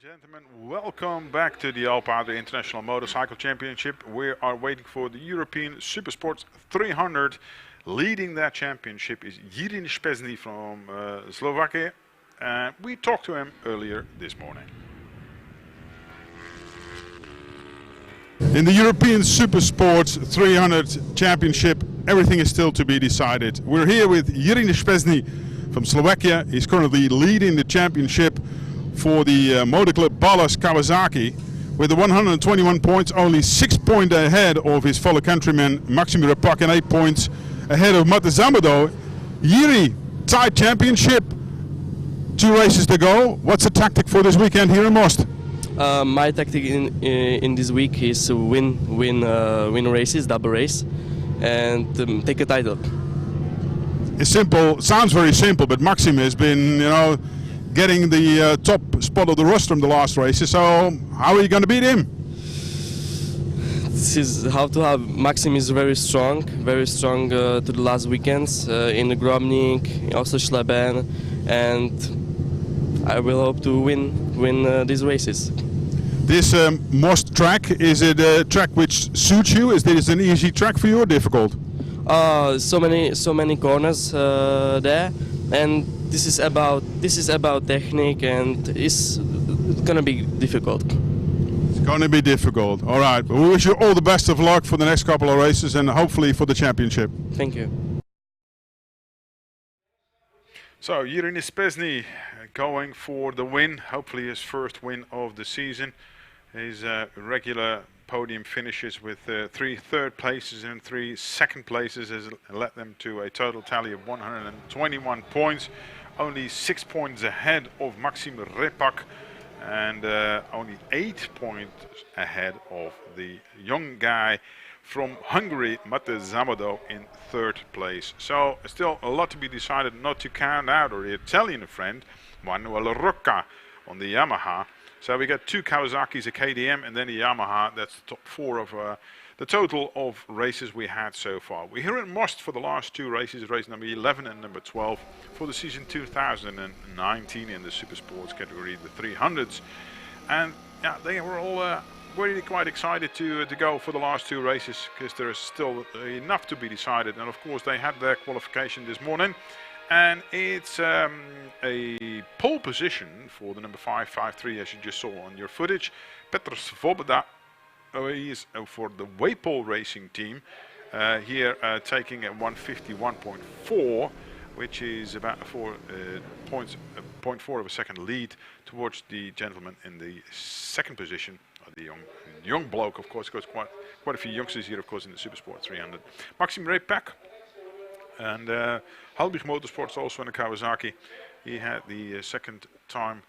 Gentlemen, welcome back to the Alpe Adria International Motorcycle Championship. We are waiting for the European Supersports 300. Leading that championship is Jiří Špezný from Slovakia. We talked to him earlier this morning. In the European Supersports 300 Championship, everything is still to be decided. We're here with Jiří Špezný from Slovakia. He's currently leading the championship for the Motor Club Ballas Kawasaki with the 121 points, only 6 points ahead of his fellow countryman Maxim Repak and 8 points ahead of Mate Zamado. Jiří, tied championship, 2 races to go. What's the tactic for this weekend here in Most? My tactic in this week is to win races, double race, and take a title. It's simple. Sounds very simple, but Maxim has been, getting the top spot of the rostrum the last races. So how are you going to beat him? This is how to have. Maxim is very strong to the last weekends in the Grobnik, also Schleben, and I will hope to win these races. This Most track, is it a track which suits you? Is this an easy track for you or difficult? So many corners there, and this is about technique, and it's gonna be difficult. It's gonna be difficult. All right, but we wish you all the best of luck for the next couple of races and hopefully for the championship. Thank you. So Jiří Špezný going for the win, hopefully his first win of the season. His regular podium finishes with 3 third places and 3 second places has led them to a total tally of 121 points, only 6 points ahead of Maxim Repak and only 8 points ahead of the young guy from Hungary, Mate Zamado, in 3rd place. So still a lot to be decided, not to count out our Italian friend Manuel Rocca on the Yamaha. So we got 2 Kawasaki's, a KTM, and then the Yamaha. That's the top 4 of the total of races we had so far. We're here in Most for the last 2 races, race number 11 and number 12 for the season 2019 in the Super Sports category, the 300s. And yeah, they were all really quite excited to go for the last 2 races because there is still enough to be decided. And of course they had their qualification this morning. And it's a pole position for the number 553, as you just saw on your footage. Petr Svoboda, he is for the Waypole racing team, here taking a 151.4, which is about 0.4 of a second lead towards the gentleman in the 2nd position, the young bloke, of course, because quite a few youngsters here, of course, in the Supersport 300. Maxim Repak and Halbig Motorsports also in the Kawasaki. He had the 2nd time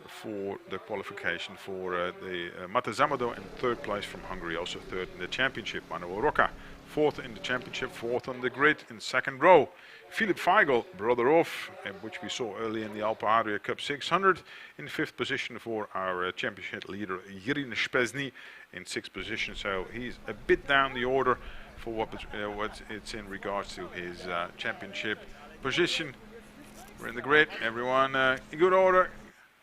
for the qualification for the Mate Zamado in 3rd place from Hungary, also 3rd in the championship. Manuel Rocca 4th in the championship, 4th on the grid in 2nd row. Philip Feigl, brother of, which we saw early in the Alpe Adria Cup 600, in 5th position for our championship leader Jiří Špezný in 6th position. So he's a bit down the order for what it's in regards to his championship position. We're in the grid, everyone in good order,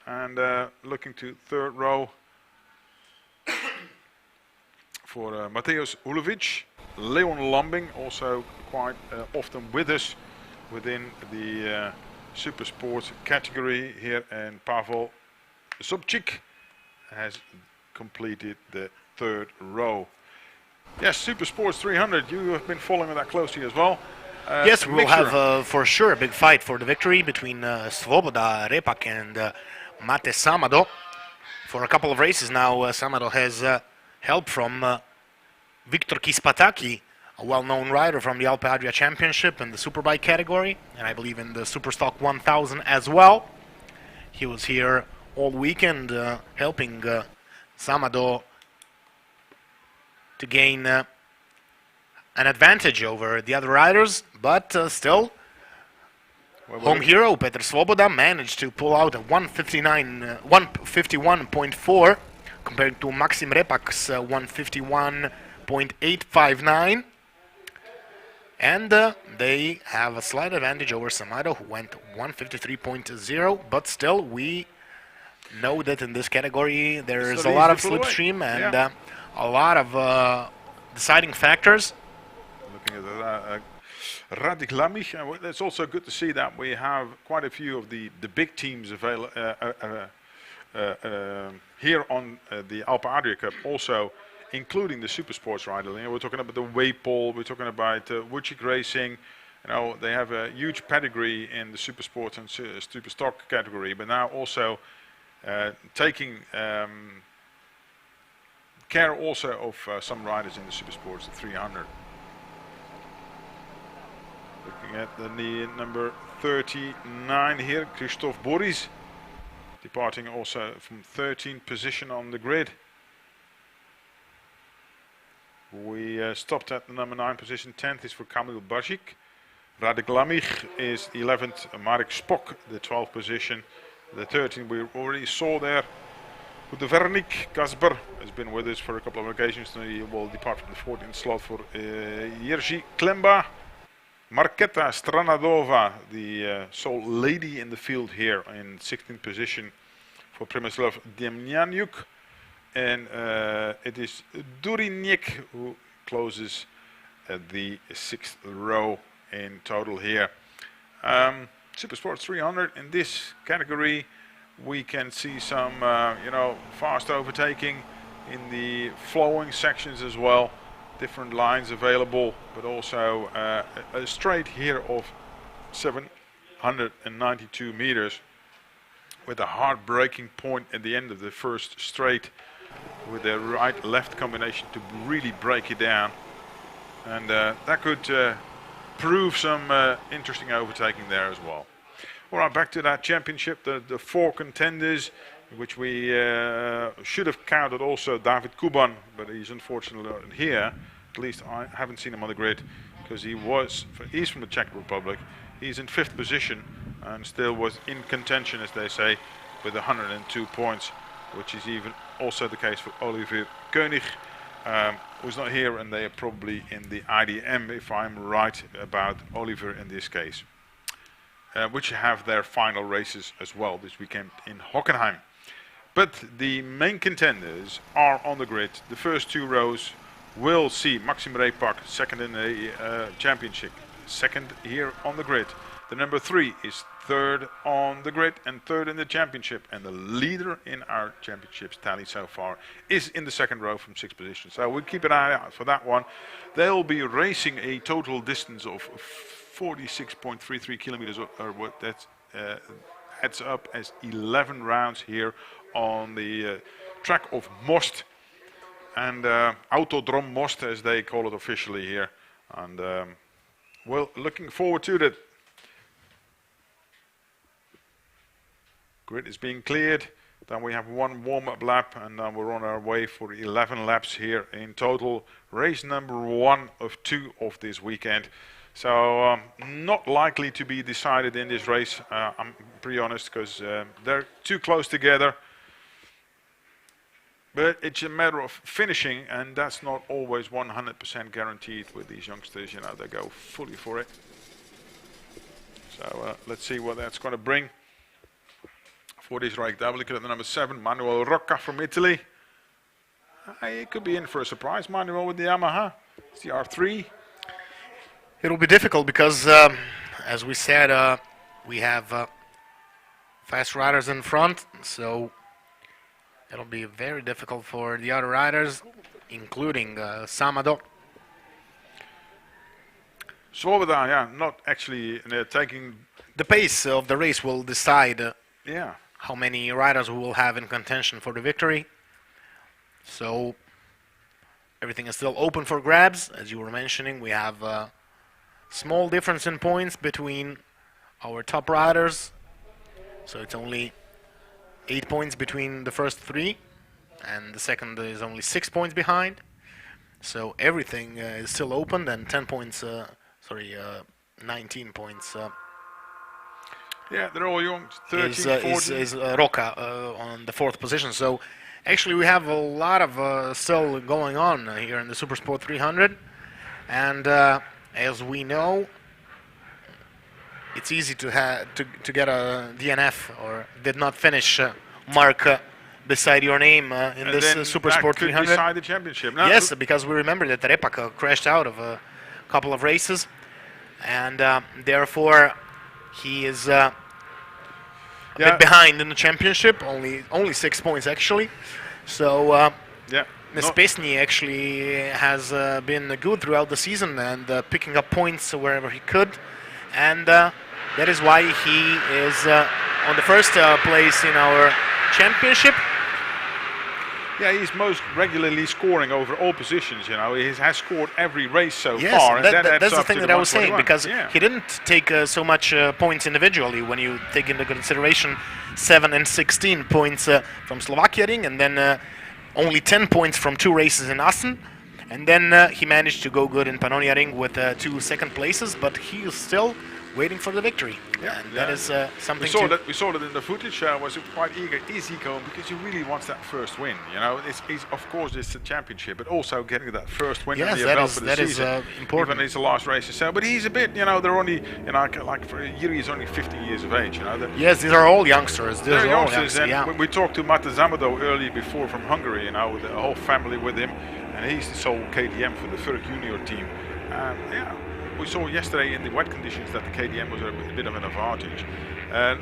and looking to 3rd row for Mateusz Ulovic. Leon Lambing, also quite often with us within the Super Sports category here, and Pavel Sobchik has completed the 3rd row. Yes, Super Sports 300, you have been following that closely as well. Yes, we'll have for sure a big fight for the victory between Svoboda, Repak and Mate Zamado. For a couple of races now, Zamado has help from Viktor Kispataki, a well-known rider from the Alpe Adria Championship in the Superbike category, and I believe in the Superstock 1000 as well. He was here all weekend helping Zamado to gain an advantage over the other riders, but still, home hero Petr Svoboda managed to pull out a 151.4 compared to Maxim Repak's 151.859, and they have a slight advantage over Zamado, who went 153.0, but still we know that in this category there's It's a not lot easy of to pull away. slipstream and Yeah. a lot of deciding factors. Looking at Radik Lamich, it's also good to see that we have quite a few of the big teams available here on the Alpe Adria Cup, also including the super sports rider. You know, we're talking about the Waypol, we're talking about Wojcik Racing. You know, they have a huge pedigree in the super sports and super stock category, but now also taking care also of some riders in the super sports 300. Looking at the number 39 here, Christoph Boris, departing also from 13th position on the grid. We stopped at the number 9 position. 10th is for Kamil Bajic. Radik Lamich is 11th. Marek Spock, the 12th position. The 13th we already saw there. Vernik Kasper has been with us for a couple of occasions. He will depart from the 14th slot for Jerzy Klemba. Marketa Stranadova, the sole lady in the field here, in 16th position for Przemysław Demjaniuk. And it is Durinik who closes the 6th row in total here. Super Sports 300 in this category, we can see some, fast overtaking in the flowing sections as well. Different lines available, but also a straight here of 792 meters with a hard braking point at the end of the first straight with a right-left combination to really break it down. And that could prove some interesting overtaking there as well. All right, back to that championship, the 4 contenders, which we should have counted also David Kuban, but he's unfortunately not here. At least I haven't seen him on the grid because he's from the Czech Republic. He's in 5th position and still was in contention, as they say, with 102 points, which is even also the case for Olivier Koenig, who's not here, and they are probably in the IDM, if I'm right about Olivier in this case, which have their final races as well this weekend in Hockenheim. But the main contenders are on the grid. The first 2 rows will see Maxim Repak second in the championship, second here on the grid. The number 3 is 3rd on the grid and 3rd in the championship, and the leader in our championships tally so far is in the 2nd row from 6th position. So we'll keep an eye out for that one. They'll be racing a total distance of 46.33 kilometers, or what that adds up as 11 rounds here on the track of Most, and Autodrom Most, as they call it officially here. And well, looking forward to that. Grid is being cleared. Then we have 1 warm-up lap, and then we're on our way for 11 laps here in total. Race number 1 of 2 of this weekend. So not likely to be decided in this race, I'm pretty honest, because they're too close together. But it's a matter of finishing, and that's not always 100% guaranteed with these youngsters. You know, they go fully for it. So let's see what that's going to bring for this race. Double look at the number 7, Manuel Rocca from Italy. It could be in for a surprise, Manuel, with the Yamaha. It's the R3. It'll be difficult because, as we said, we have fast riders in front, so it'll be very difficult for the other riders, including Samado. Svoboda, yeah, not actually taking... The pace of the race will decide Yeah. how many riders we will have in contention for the victory. So everything is still open for grabs. As you were mentioning, we have a small difference in points between our top riders. So it's only 8 points between the first 3, and the second is only 6 points behind. So everything is still open, and 19 points. Yeah, they're all young. 13, 14. Is Rocca on the 4th position. So actually we have a lot of still going on here in the Supersport 300, and as we know, it's easy to get a DNF or did not finish mark beside your name in And this then Super that Sport could 300. decide the championship. Now, Yes, because we remember that Repak crashed out of a couple of races, and therefore he is a bit behind in the championship. Only 6 points actually. So yeah. Nespesny actually has been good throughout the season and picking up points wherever he could, and that is why he is on the first place in our championship. Yeah, he's most regularly scoring over all positions. You know, he has scored every race so Yes, far. And that adds that's the up thing to that I was saying, 141. because Yeah. he didn't take so much points individually. When you take into consideration 7 and 16 points from Slovakia Ring, and then only 10 points from 2 races in Assen, and then he managed to go good in Pannonia Ring with 2 second places, but he is still waiting for the victory. Yeah, And that is something we saw that in the footage. Was quite easy going because he really wants that first win. You know, it's of course it's the championship, but also getting that first win Yes, under your that belt is- for the that is, season. important. Even it's the last race or so. But he's a bit, you know, they're only, you know, like for Yuri is only 50 years of age. You know, Yes, these are all youngsters. These they're are all youngsters, youngsters, and yeah. we talked to Mate Zamado earlier before from Hungary, you know, with the whole family with him, and he's the sole KDM for the Furk Junior team. Yeah, we saw yesterday in the wet conditions that the KDM was a bit of an advantage.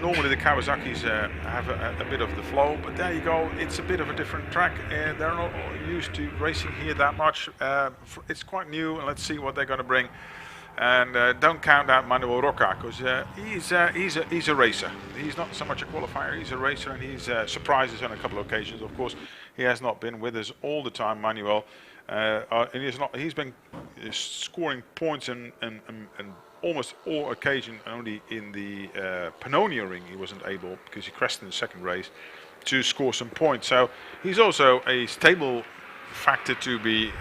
Normally the Kawasaki's have a bit of the flow, but there you go, it's a bit of a different track. They're not used to racing here that much. It's quite new, and let's see what they're going to bring. And don't count out Manuel Roca, because he's a racer. He's not so much a qualifier, he's a racer, and he's surprised us on a couple of occasions. Of course, he has not been with us all the time, Manuel. And he's been scoring points in almost all occasions. Only in the Pannonia Ring he wasn't able, because he crashed in the second race, to score some points. So he's also a stable factor to be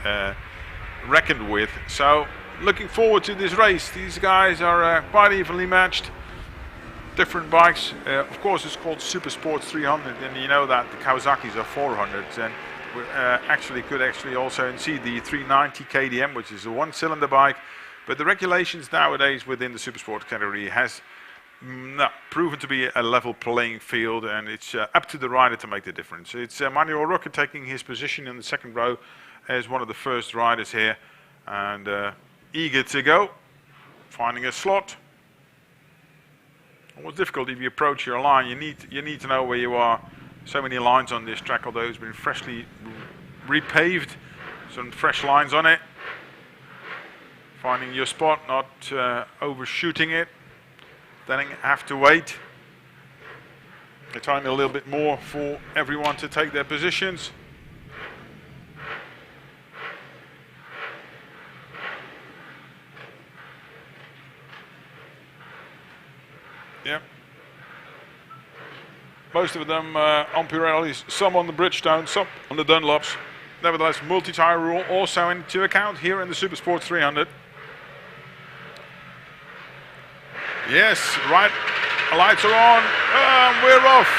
reckoned with. So looking forward to this race. These guys are quite evenly matched. Different bikes. Of course, it's called Super Sports 300, and you know that the Kawasaki's are 400s, and we could also see the 390 KDM, which is a one-cylinder bike. But the regulations nowadays within the Super Sport category has not proven to be a level playing field, and it's up to the rider to make the difference. It's Manuel Roca taking his position in the second row as one of the first riders here, and eager to go, finding a slot. Always difficult if you approach your line. You need to know where you are. So many lines on this track, although it's been freshly repaved, some fresh lines on it. Finding your spot, not overshooting it. Then have to wait. The time a little bit more for everyone to take their positions. Yep. Most of them on Pirellis, some on the Bridgestone, some on the Dunlops. Nevertheless, multi-tire rule also into account here in the Super Sport 300. Yes, right, lights are on, we're off.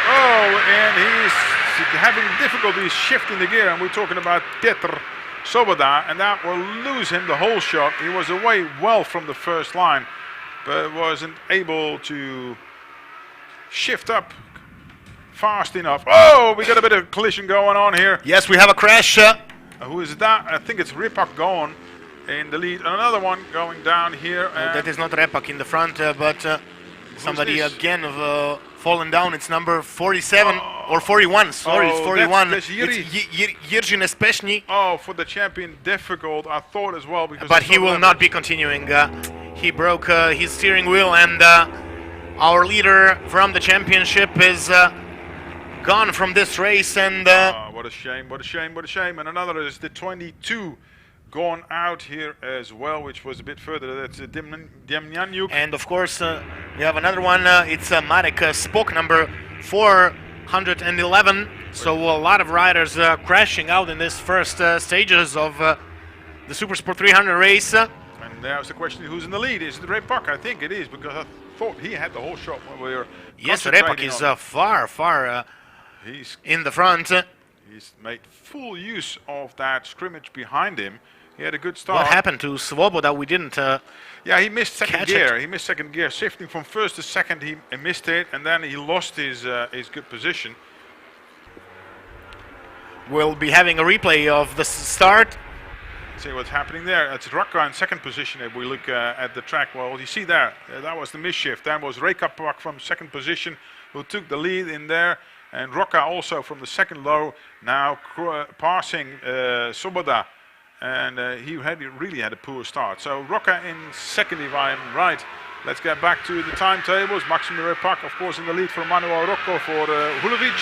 Oh, and he's having difficulties shifting the gear, and we're talking about Petr Svoboda, and that will lose him the whole shot. He was away well from the first line, but wasn't able to shift up fast enough. Oh, we got a bit of collision going on here. Yes, we have a crash. Who is that? I think it's Repak going in the lead. Another one going down here. That is not Repak in the front, but somebody this? again fallen down. It's number 47 or 41. Sorry, it's 41. That's Yuri. It's Jiří Nespešný. Oh, for the champion, difficult. I thought as well, because. But he will not be continuing. He broke his steering wheel, and our leader from the championship is gone from this race. And what a shame! What a shame! What a shame! And another is the 22 gone out here as well, which was a bit further. That's Demjanjuk. And of course, we have another one. It's Marek Spock, number 411. So a lot of riders crashing out in this first stages of the Super Sport 300 race. And there's the question: who's in the lead? Is it Repak? I think it is, because I thought he had the whole shot when we were. Yes, Repak is far He's in the front. He's made full use of that scrimmage behind him. He had a good start. What happened to Svoboda? We didn't. Yeah, he missed second catch gear. it. He missed second gear, shifting from first to second. He missed it, and then he lost his good position. we'll be having a replay of the start. See what's happening there. It's Rocca in second position. If we look at the track, well, you see there, that was the misshift. That was Rekapak from second position who took the lead in there. And Rocca also from the second low, now passing Svoboda. And he really had a poor start. So Rocca in second, if I'm right. Let's get back to the timetables. Maxim Repak, of course, in the lead for Manuel Rocco for Hulovic.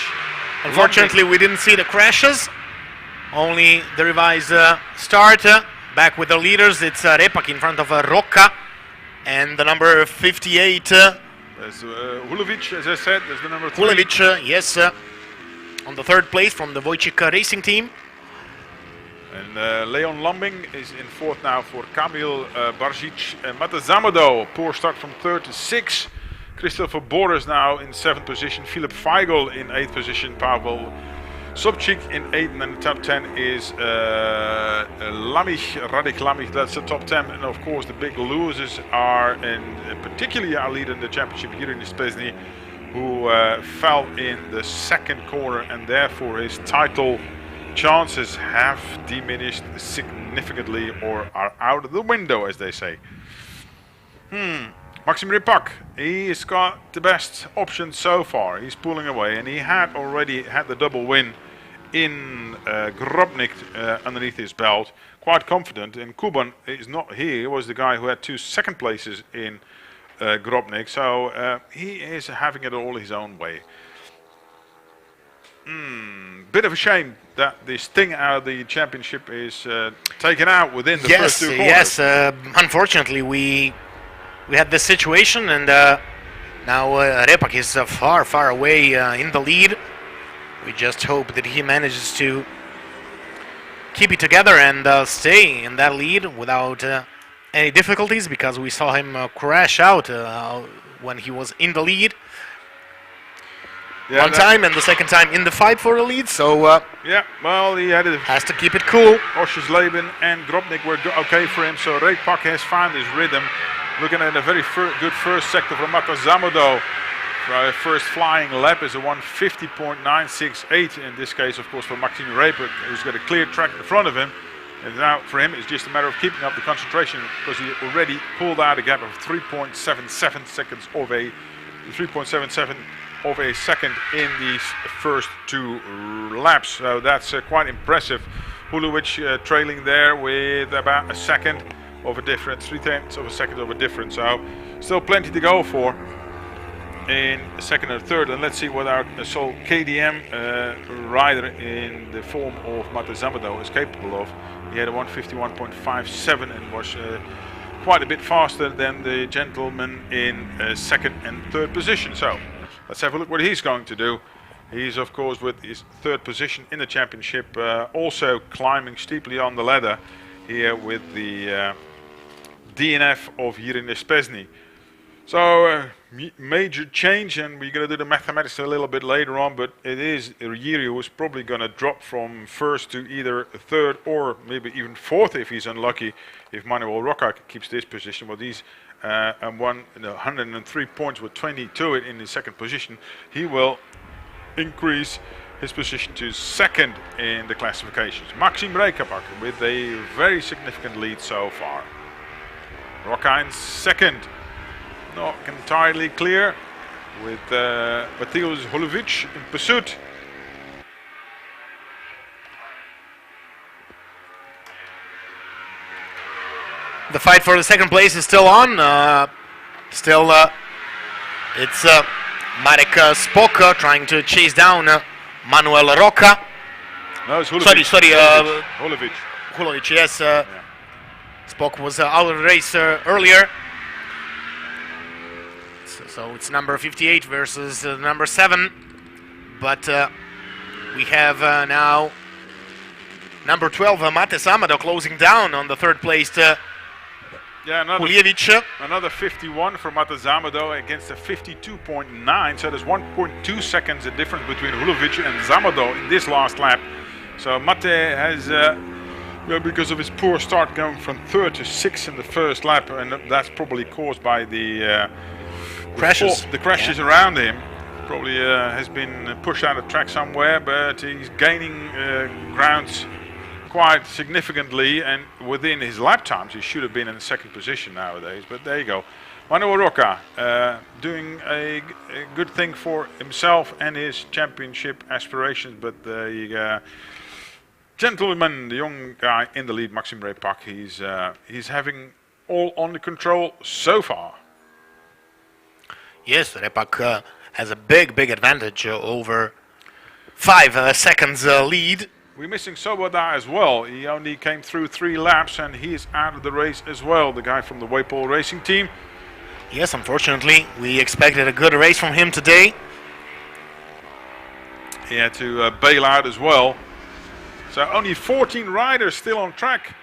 Unfortunately, we didn't see the crashes. Only the revised start. Back with the leaders, it's Repak in front of Rocca. And the number 58. There's Hulovic, as I said, there's the number 3. Hulovic, yes, on the third place from the Wojcik Racing Team. And Leon Lambing is in fourth now for Kamil Barzic. Mate Zamodo, poor start from third to sixth. Christopher Boris now in seventh position. Filip Feigl in eighth position. Pavel Sobchik in eighth. And then the top 10 is Radik Lamich. That's the top 10. And of course, the big losers are, and particularly our leader in the championship, Jiří Nespezný, who fell in the second corner, and therefore his title chances have diminished significantly, or are out of the window, as they say. Maxim Repak, he's got the best option so far. He's pulling away, and he had already had the double win in Grobnik underneath his belt. Quite confident. And Kuban is not here. He was the guy who had 2 second places in Grobnik. So he is having it all his own way. Bit of a shame that this thing out of the championship is taken out within the first 2 quarters. Yes, unfortunately we had this situation, and now Repak is far away in the lead. We just hope that he manages to keep it together and stay in that lead without any difficulties, because we saw him crash out when he was in the lead. Yeah, one time, and the second time in the fight for the lead, so yeah, well, he had has to keep it cool. Oschersleben and Grobnik were okay for him, so Repak has found his rhythm. Looking at a very good first sector from Mate Zamodo. First flying lap is a 1:50.968. In this case, of course, for Maxim Repak, who's got a clear track in front of him. And now for him, it's just a matter of keeping up the concentration, because he already pulled out a gap of 3.77 seconds of a 3.77 of a second in these first 2 laps. So that's quite impressive. Hulovic trailing there with about a second of a difference, 0.3 of a second of a difference. So still plenty to go for in second and third. And let's see what our sole KDM rider in the form of Mate Zamodo is capable of. He had a 1:51.57 and was quite a bit faster than the gentleman in second and third position. So let's have a look what he's going to do. He's, of course, with his third position in the championship, also climbing steeply on the ladder here with the DNF of Jiří Nespezný. So major change, and we're going to do the mathematics a little bit later on, but it is Jiří who's probably going to drop from first to either third or maybe even fourth if he's unlucky, if Manuel Rocca keeps this position. Well, these 103 points with 20 to it in the second position, he will increase his position to second in the classifications. Maxim Repak with a very significant lead so far. Rocca in second, not entirely clear, with Mateusz Hulovic in pursuit. The fight for the second place is still on. It's Marek Spok trying to chase down Manuel Rocca. No, it's Hulovic. Sorry, Hulovic. Hulovic, yes. Spok was out of the race earlier. So it's number 58 versus number 7. But we have now number 12, Mate Zamodo, closing down on the third place. Another 51 for Mate Zamodo against a 52.9. So there's 1.2 seconds of difference between Hulovic and Zamodo in this last lap. So Mate has, because of his poor start, going from third to sixth in the first lap, and that's probably caused by the crashes around him. Probably has been pushed out of track somewhere, but he's gaining ground quite significantly, and within his lap times he should have been in the second position nowadays. But there you go. Manuel Roca doing a good thing for himself and his championship aspirations. But the gentleman, the young guy in the lead, Maxime Repak, he's having all under control so far. Yes, Repak has a big advantage over 5 seconds lead. We're missing Svoboda as well. He only came through 3 laps and he's out of the race as well, the guy from the Waypole Racing team. Yes, unfortunately, we expected a good race from him today. He had to bail out as well. So only 14 riders still on track.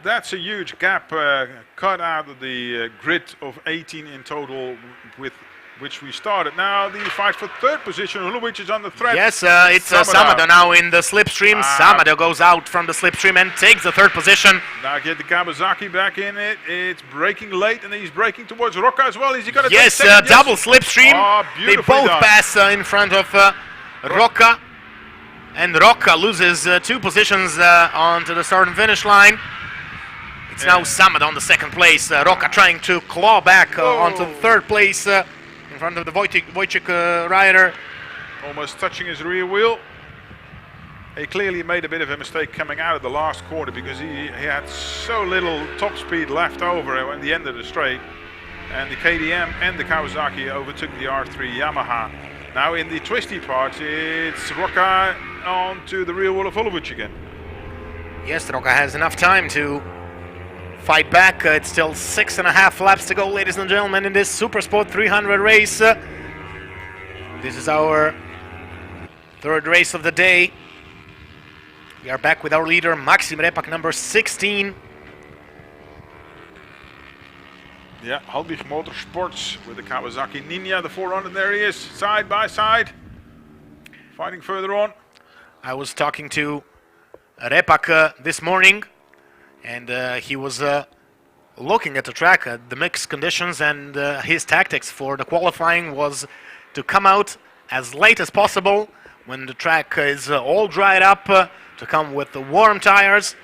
That's a huge gap cut out of the grid of 18 in total with which we started. Now the fight for third position, Hulubic is on the threat. Yes, it's Samado now in the slipstream. Samado goes out from the slipstream and takes the third position. Now get the Kawasaki back in it. It's braking late and he's braking towards Roca as well. Is he going to yes, take second? double slipstream. They both done. pass in front of Roca. And Roca loses 2 positions onto the start and finish line. It's now Samad on the second place. Roca trying to claw back onto the third place in front of the Wojciech rider. Almost touching his rear wheel. He clearly made a bit of a mistake coming out of the last corner because he had so little top speed left over at the end of the straight. And the KTM and the Kawasaki overtook the R3 Yamaha. Now in the twisty part, it's Roca onto the rear wheel of Hulubic again. Yes, Roca has enough time to fight back. It's still 6.5 laps to go, ladies and gentlemen, in this Super Sport 300 race. This is our third race of the day. We are back with our leader, Maxime Repak, number 16. Yeah, Halbig Motorsports with the Kawasaki Ninja, the 400. There he is, side by side, fighting further on. I was talking to Repak this morning, and he was looking at the track, the mixed conditions, and his tactics for the qualifying was to come out as late as possible when the track is all dried up, to come with the warm tires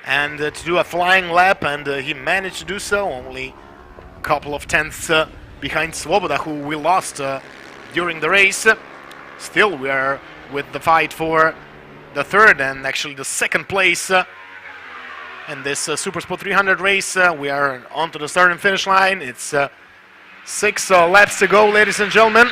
and to do a flying lap, and he managed to do so, only a couple of tenths behind Svoboda, who we lost during the race. Still, we are with the fight for the third and actually the second place in this Super Sport 300 race. We are onto the start and finish line. It's 6 laps to go, ladies and gentlemen.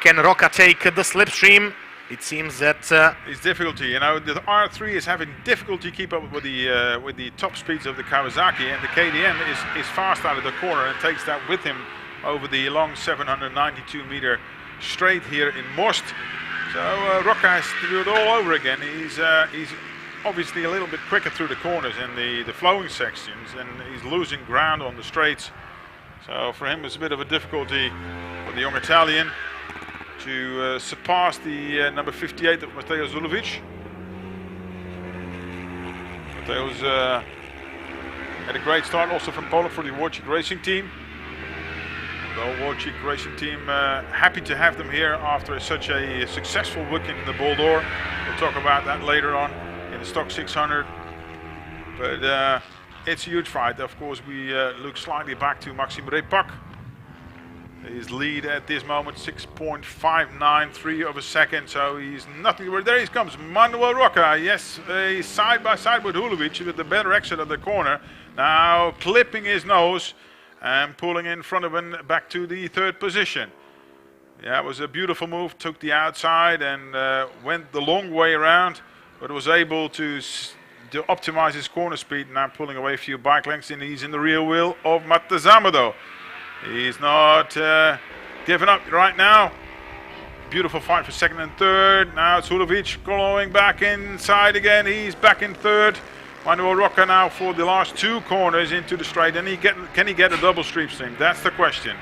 Can Roca take the slipstream? It seems that it's difficulty. You know, the R3 is having difficulty keep up with the top speeds of the Kawasaki, and the KTM is fast out of the corner and takes that with him over the long 792-meter straight here in Most. So Roca has to do it all over again. He's obviously a little bit quicker through the corners and the flowing sections, and he's losing ground on the straights. So for him it's a bit of a difficulty for the young Italian to surpass the number 58 of Mateusz Zulovic. Mateusz had a great start also from Poland for the Wojciech Racing team. The Wojciech Racing team happy to have them here after such a successful weekend in the Bol d'Or. We'll talk about that later on in the Stock 600. But it's a huge fight. Of course, we look slightly back to Maxime Repak. His lead at this moment, 6.593 of a second, so he's nothing. There he comes, Manuel Roca. Yes, he's side by side with Hulubic with the better exit of the corner. Now clipping his nose and pulling in front of him back to the third position. Yeah, it was a beautiful move. Took the outside and went the long way around, but was able to optimize his corner speed. Now pulling away a few bike lengths, and he's in the rear wheel of Mate Zamado. He's not giving up right now. Beautiful fight for second and third. Now it's Hulubic going back inside again. He's back in third. Manuel Roca now for the last 2 corners into the straight. And can he get a double slipstream? That's the question.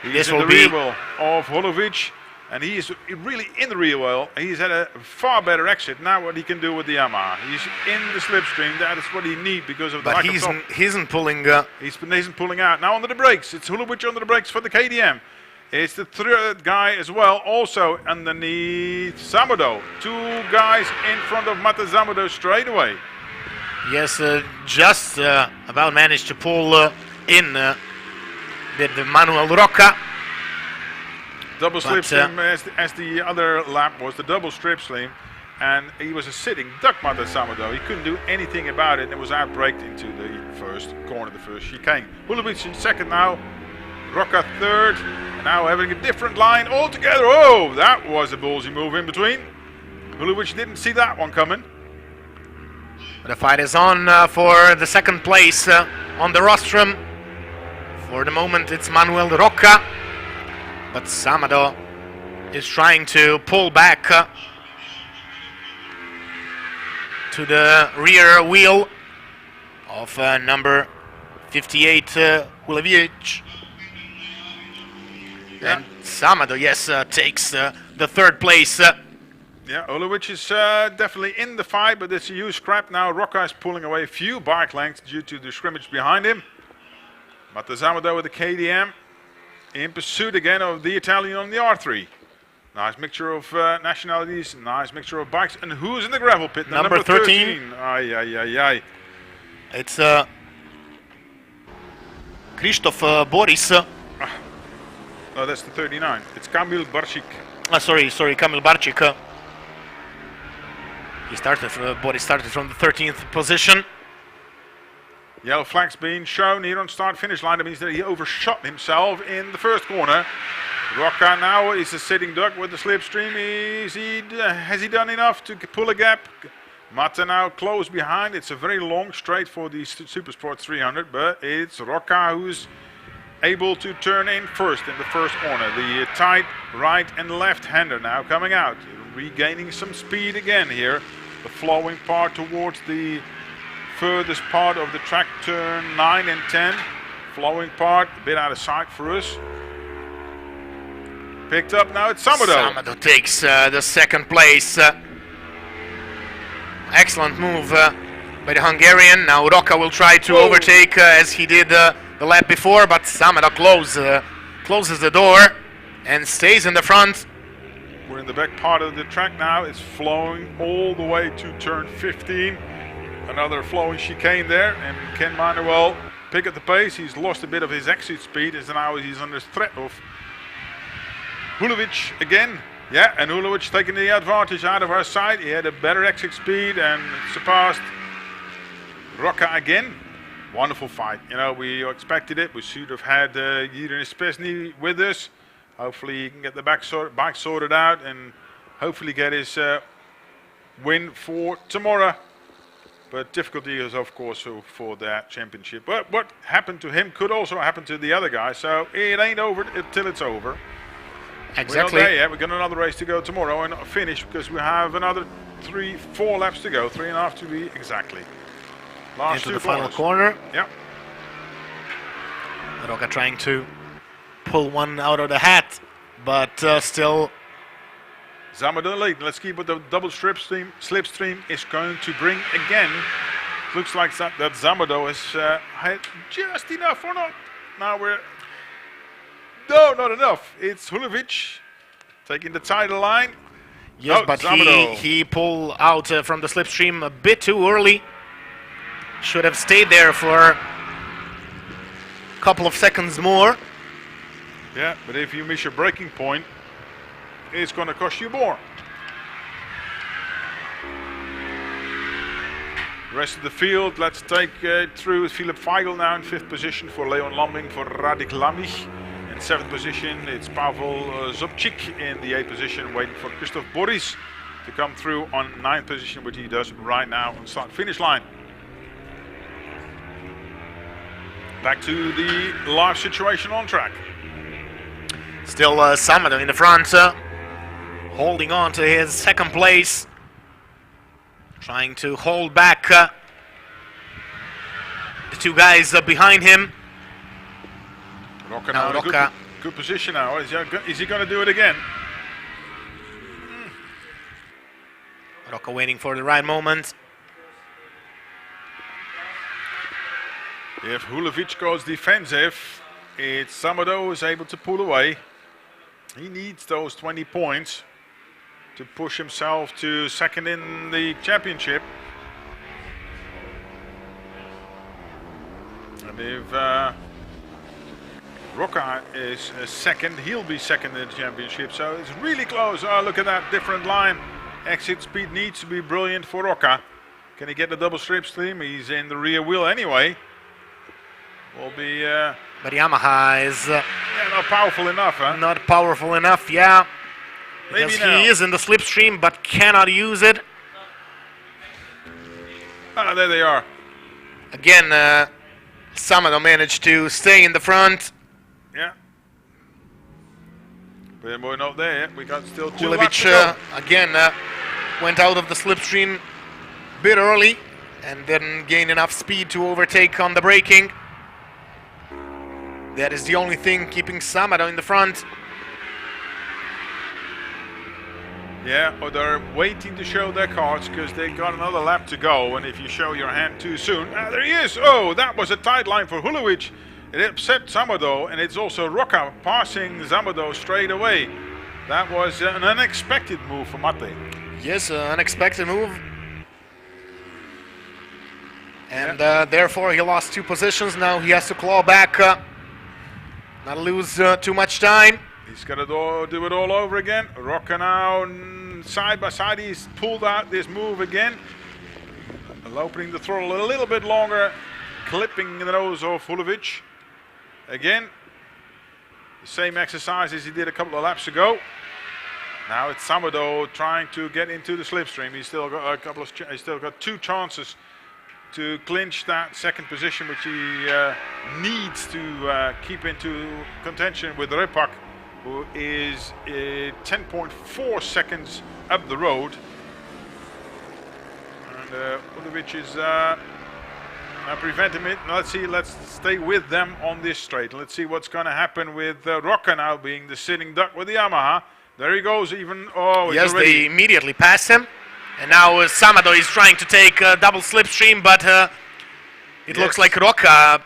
He's in the rear wheel of Hulubic, and he is really in the rear wheel. He's had a far better exit. Now what he can do with the Yamaha. He's in the slipstream. That is what he needs because of the lack of top. He isn't pulling. He isn't pulling out. Now under the brakes. It's Hulubic under the brakes for the KTM. It's the third guy as well, also underneath Zamado. 2 guys in front of Mate Zamado straight away. Yes, just about managed to pull in with Manuel Rocca. Double slipstream as the other lap was the double slipstream, and he was a sitting duck, Mate Zamado. He couldn't do anything about it and was outbraked into the first corner, the first chicane. Hulovic in second now, Rocca third, and now having a different line altogether. Oh, that was a ballsy move in between. Hulovic didn't see that one coming. The fight is on for the second place on the rostrum. For the moment, it's Manuel Rocca, but Zamado is trying to pull back to the rear wheel of number 58, Hulovic. Yeah. And Zamado, yes, takes the third place. Yeah, Hulovic is definitely in the fight, but it's a huge scrap now. Rocca is pulling away a few bike lengths due to the scrimmage behind him. Mate Zamado with the KDM in pursuit again of the Italian on the R3. Nice mixture of nationalities, nice mixture of bikes. And who's in the gravel pit? Number 13. Ay, ay, ay, ay. It's Krzysztof Boris. Oh, that's the 39. It's Kamil Barcik. Sorry, Kamil Barcik. Boris started from the 13th position. Yellow flag's being shown here on start-finish line. That means that he overshot himself in the first corner. Rocca now is a sitting duck with the slipstream. Has he done enough to pull a gap? Mate now close behind. It's a very long straight for the Supersport 300, but it's Rocca who's able to turn in first in the first corner. The tight right and left-hander now coming out, regaining some speed again here. The flowing part towards the furthest part of the track, turn 9 and 10. Flowing part, a bit out of sight for us. Picked up now, it's Zamado. Zamado takes the second place. Excellent move by the Hungarian. Now Rocca will try to overtake as he did the lap before, but Zamado closes the door and stays in the front. We're in the back part of the track now. It's flowing all the way to turn 15. Another flowing chicane there, and can Manuel pick up the pace? He's lost a bit of his exit speed, as now he's under threat of Hulovic again. Yeah, and Hulovic taking the advantage out of our side. He had a better exit speed and surpassed Rocca again. Wonderful fight. You know, we expected it. We should have had Jiří Nespesny with us. Hopefully he can get the bike sorted out and hopefully get his win for tomorrow. But difficulty is, of course, for that championship. But what happened to him could also happen to the other guy. So it ain't over until it's over. Exactly. We're not there yet. We've got another race to go tomorrow and finish because we have another 4 laps to go. 3.5 to be exactly. Last Into the corners. final corner. Yeah. Rocca trying to pull one out of the hat, but still. Zamado late. Let's keep what the double slipstream is going to bring again. Looks like that Zamado has had just enough or not. Now we're. No, not enough. It's Hulovic taking the title line. Yes, but he pulled out from the slipstream a bit too early. Should have stayed there for a couple of seconds more. Yeah, but if you miss your braking point, it's going to cost you more. Rest of the field, let's take through Philip Feigl now in 5th position for Leon Lambing for Radik Lamich. In 7th position, it's Pavel Zobchik in the 8th position, waiting for Krzysztof Boris to come through on 9th position, which he does right now on start-finish line. Back to the live situation on track. Still Zamado in the front, holding on to his second place. Trying to hold back the 2 guys behind him. Rocca now in a good position now. Is he going to do it again? Rocca waiting for the right moment. If Hulovic goes defensive, it's Zamado who is able to pull away. He needs those 20 points to push himself to second in the championship. And if Rocca is second, he'll be second in the championship. So it's really close. Oh, look at that different line. Exit speed needs to be brilliant for Rocca. Can he get the double slipstream? He's in the rear wheel anyway. Will be. But Yamaha is not powerful enough, huh? not powerful enough, yeah. Maybe Because now. he is in the slipstream but cannot use it. Ah, there they are. Again, Samado managed to stay in the front. Yeah. But we're not there yet. We got still 2 laps to Hulevic go. again went out of the slipstream a bit early and didn't gain enough speed to overtake on the braking. That is the only thing keeping Samado in the front. Yeah, or they're waiting to show their cards because they got another lap to go. And if you show your hand too soon, there he is. Oh, that was a tight line for Hulevic. It upset Zamado, and it's also Rocca passing Zamado straight away. That was an unexpected move for Mate. Yes, unexpected move. And therefore he lost 2 positions. Now he has to claw back, not lose too much time. He's got to do it all over again. Rocca now side by side. He's pulled out this move again. Opening the throttle a little bit longer, clipping the nose of Hulevic. Again, the same exercise as he did a couple of laps ago. Now it's Zamado trying to get into the slipstream. He's still got he's still got 2 chances to clinch that second position, which he needs to keep into contention with Repak, who is 10.4 seconds up the road. And Hulevic is preventing it. Let's stay with them on this straight. Let's see what's going to happen with Rocca now being the sitting duck with the Yamaha. There he goes even. Oh, yes, they immediately pass him. And now Samado is trying to take a double slipstream, but it looks like Rocca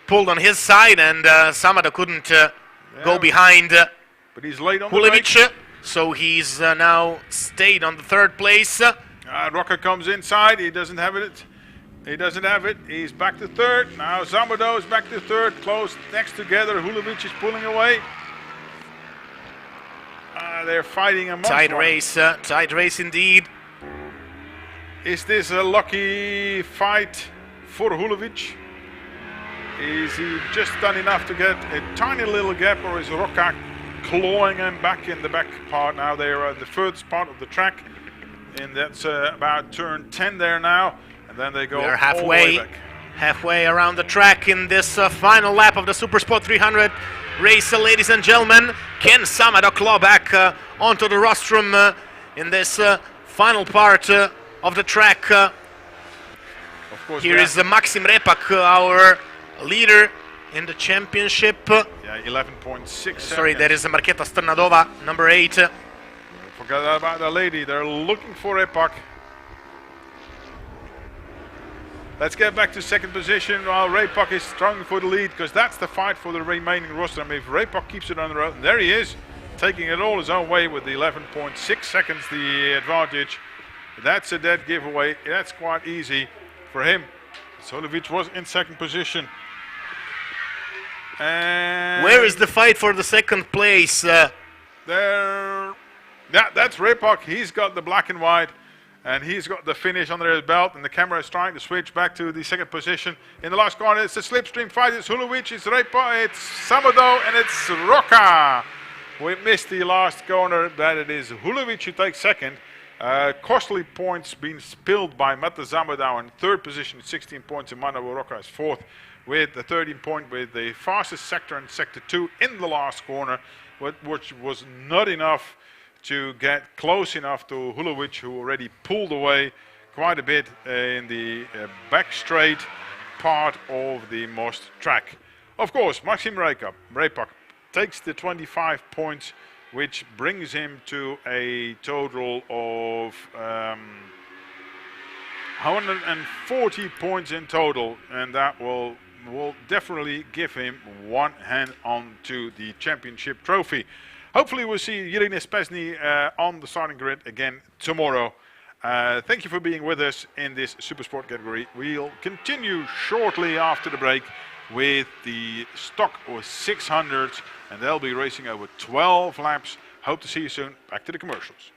pulled on his side and Samado couldn't go behind but he's late on Hulevic. So he's now stayed on the 3rd place. Rocca comes inside. He doesn't have it. He doesn't have it. He's back to 3rd. Now Zamado is back to 3rd. Close next together. Hulevic is pulling away. They're fighting amongst Tight race indeed. Is this a lucky fight for Hulevic? Is he just done enough to get a tiny little gap, or is Rocca clawing him back in the back part? Now they are at the furthest part of the track, and that's about turn 10 there now, and then they go We are all the way back. halfway around the track in this final lap of the Supersport 300 race, ladies and gentlemen. Can Samado claw back onto the rostrum in this final part of the track? Of course, Here is Maxim Repak, our leader in the championship. yeah, 11.6 seconds. Sorry, that is Marketa Strnadova, number 8. Forgot about the lady. They're looking for Repak. Let's get back to second position while Repak is strong for the lead, because that's the fight for the remaining roster. I mean, if Repak keeps it on the road, and there he is, taking it all his own way with the 11.6 seconds, the advantage. That's a dead giveaway. That's quite easy for him. Hulevic was in second position. And Where is the fight for the 2nd place? there. Yeah, that's Repak. He's got the black and white, and he's got the finish under his belt, and the camera is trying to switch back to the second position. In the last corner, it's a slipstream fight. It's Hulevic, it's Repak, it's Zamado, and it's Rocca. We missed the last corner, that it is Hulevic who takes second. Costly points being spilled by Mate Zamado in 3rd position, 16 points, and Mano Rocca is 4th with the 13 point, with the fastest sector in sector 2 in the last corner, which was not enough to get close enough to Hulevic, who already pulled away quite a bit in the back straight part of the most track. Of course, Maxim Repak takes the 25 points, which brings him to a total of 140 points in total, and that will definitely give him one hand on to the championship trophy. hopefully we'll see Jiří Nespezný on the starting grid again tomorrow. Thank you for being with us in this Supersport category. We'll continue shortly after the break with the stock or 600s, and they'll be racing over 12 laps. Hope to see you soon. Back to the commercials.